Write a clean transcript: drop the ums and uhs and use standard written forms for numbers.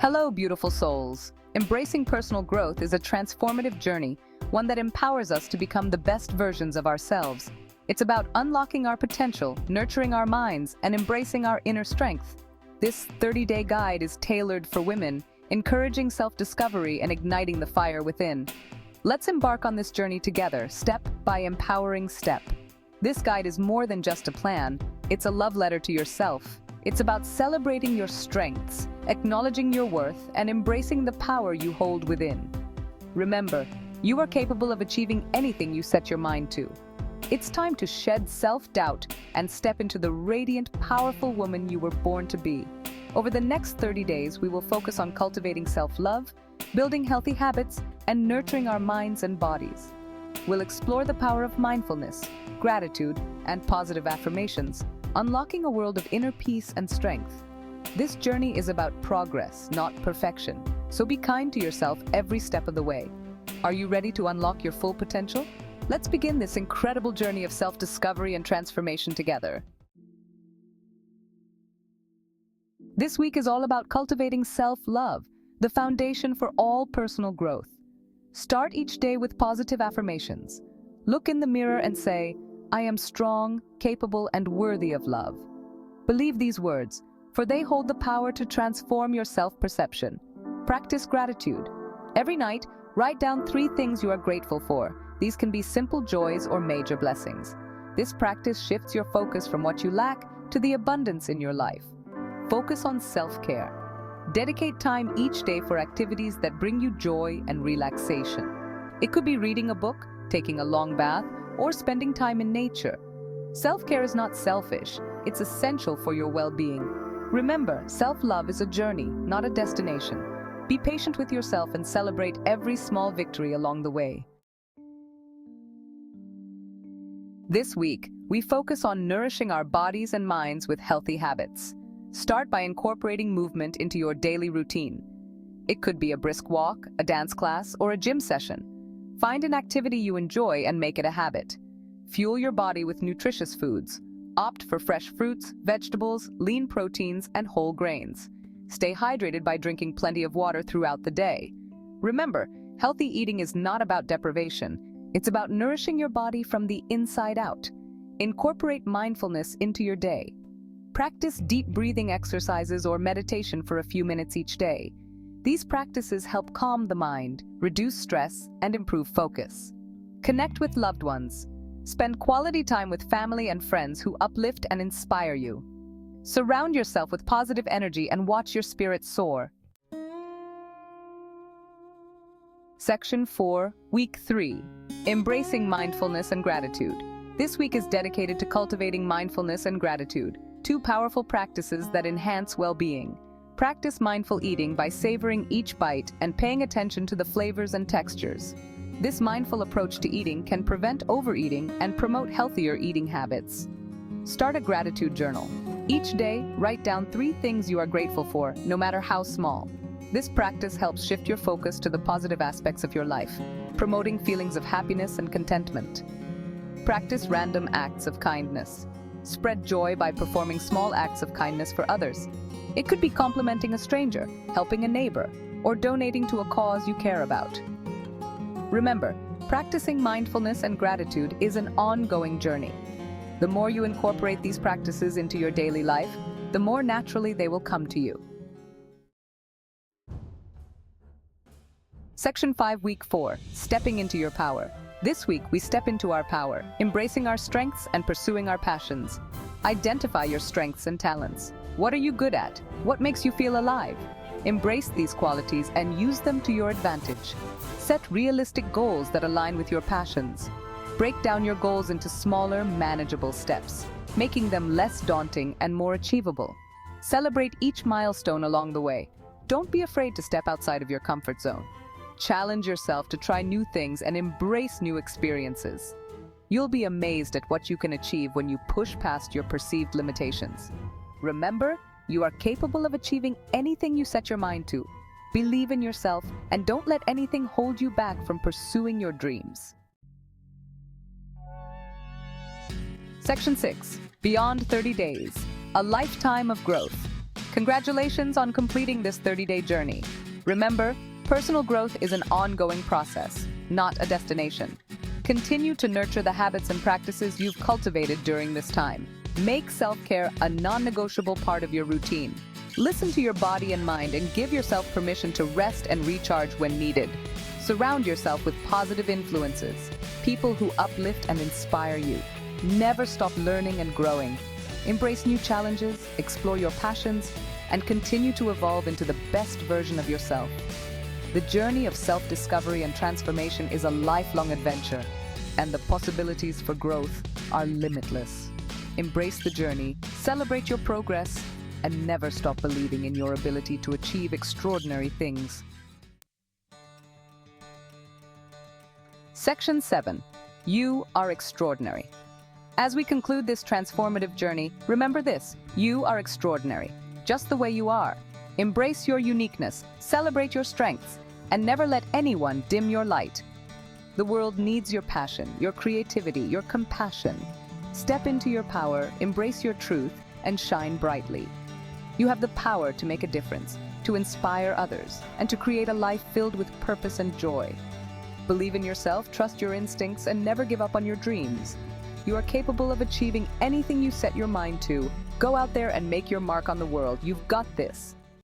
Hello, beautiful souls. Embracing personal growth is a transformative journey, one that empowers us to become the best versions of ourselves. It's about unlocking our potential, nurturing our minds, and embracing our inner strength. This 30-day guide is tailored for women, encouraging self-discovery and igniting the fire within. Let's embark on this journey together, step by empowering step. This guide is more than just a plan. It's a love letter to yourself. It's about celebrating your strengths, acknowledging your worth, and embracing the power you hold within. Remember, you are capable of achieving anything you set your mind to. It's time to shed self-doubt and step into the radiant, powerful woman you were born to be. Over the next 30 days, we will focus on cultivating self-love, building healthy habits, and nurturing our minds and bodies. We'll explore the power of mindfulness, gratitude, and positive affirmations, unlocking a world of inner peace and strength. This journey is about progress, not perfection, so be kind to yourself every step of the way. Are you ready to unlock your full potential? Let's begin this incredible journey of self-discovery and transformation together. This week is all about cultivating self-love, the foundation for all personal growth. Start each day with positive affirmations. Look in the mirror and say, "I am strong, capable, and worthy of love." Believe these words, for they hold the power to transform your self-perception. Practice gratitude. Every night, write down 3 things you are grateful for. These can be simple joys or major blessings. This practice shifts your focus from what you lack to the abundance in your life. Focus on self-care. Dedicate time each day for activities that bring you joy and relaxation. It could be reading a book, taking a long bath, or spending time in nature. Self-care is not selfish, it's essential for your well-being. Remember, self-love is a journey, not a destination. Be patient with yourself and celebrate every small victory along the way. This week, we focus on nourishing our bodies and minds with healthy habits. Start by incorporating movement into your daily routine. It could be a brisk walk, a dance class, or a gym session. Find an activity you enjoy and make it a habit. Fuel your body with nutritious foods. Opt for fresh fruits, vegetables, lean proteins, and whole grains. Stay hydrated by drinking plenty of water throughout the day. Remember, healthy eating is not about deprivation. It's about nourishing your body from the inside out. Incorporate mindfulness into your day. Practice deep breathing exercises or meditation for a few minutes each day. These practices help calm the mind, reduce stress, and improve focus. Connect with loved ones. Spend quality time with family and friends who uplift and inspire you. Surround yourself with positive energy and watch your spirit soar. Section 4, Week 3. Embracing mindfulness and gratitude. This week is dedicated to cultivating mindfulness and gratitude, 2 powerful practices that enhance well-being. Practice mindful eating by savoring each bite and paying attention to the flavors and textures. This mindful approach to eating can prevent overeating and promote healthier eating habits. Start a gratitude journal. Each day, write down 3 things you are grateful for, no matter how small. This practice helps shift your focus to the positive aspects of your life, promoting feelings of happiness and contentment. Practice random acts of kindness. Spread joy by performing small acts of kindness for others. It could be complimenting a stranger, helping a neighbor, or donating to a cause you care about. Remember, practicing mindfulness and gratitude is an ongoing journey. The more you incorporate these practices into your daily life, the more naturally they will come to you. Section 5, Week 4, Stepping into your power. This week, we step into our power, embracing our strengths and pursuing our passions. Identify your strengths and talents. What are you good at? What makes you feel alive? Embrace these qualities and use them to your advantage. Set realistic goals that align with your passions. Break down your goals into smaller, manageable steps, making them less daunting and more achievable. Celebrate each milestone along the way. Don't be afraid to step outside of your comfort zone. Challenge yourself to try new things and embrace new experiences. You'll be amazed at what you can achieve when you push past your perceived limitations. Remember, you are capable of achieving anything you set your mind to. Believe in yourself and don't let anything hold you back from pursuing your dreams. Section 6, Beyond 30 Days, a lifetime of growth. Congratulations on completing this 30-day journey. Remember, personal growth is an ongoing process, not a destination. Continue to nurture the habits and practices you've cultivated during this time. Make self-care a non-negotiable part of your routine. Listen to your body and mind and give yourself permission to rest and recharge when needed. Surround yourself with positive influences, people who uplift and inspire you. Never stop learning and growing. Embrace new challenges, explore your passions, and continue to evolve into the best version of yourself. The journey of self-discovery and transformation is a lifelong adventure, and the possibilities for growth are limitless. Embrace the journey, celebrate your progress, and never stop believing in your ability to achieve extraordinary things. Section 7. You are extraordinary. As we conclude this transformative journey, remember this: you are extraordinary, just the way you are. Embrace your uniqueness, celebrate your strengths, and never let anyone dim your light. The world needs your passion, your creativity, your compassion. Step into your power, embrace your truth, and shine brightly. You have the power to make a difference, to inspire others, and to create a life filled with purpose and joy. Believe in yourself, trust your instincts, and never give up on your dreams. You are capable of achieving anything you set your mind to. Go out there and make your mark on the world. You've got this.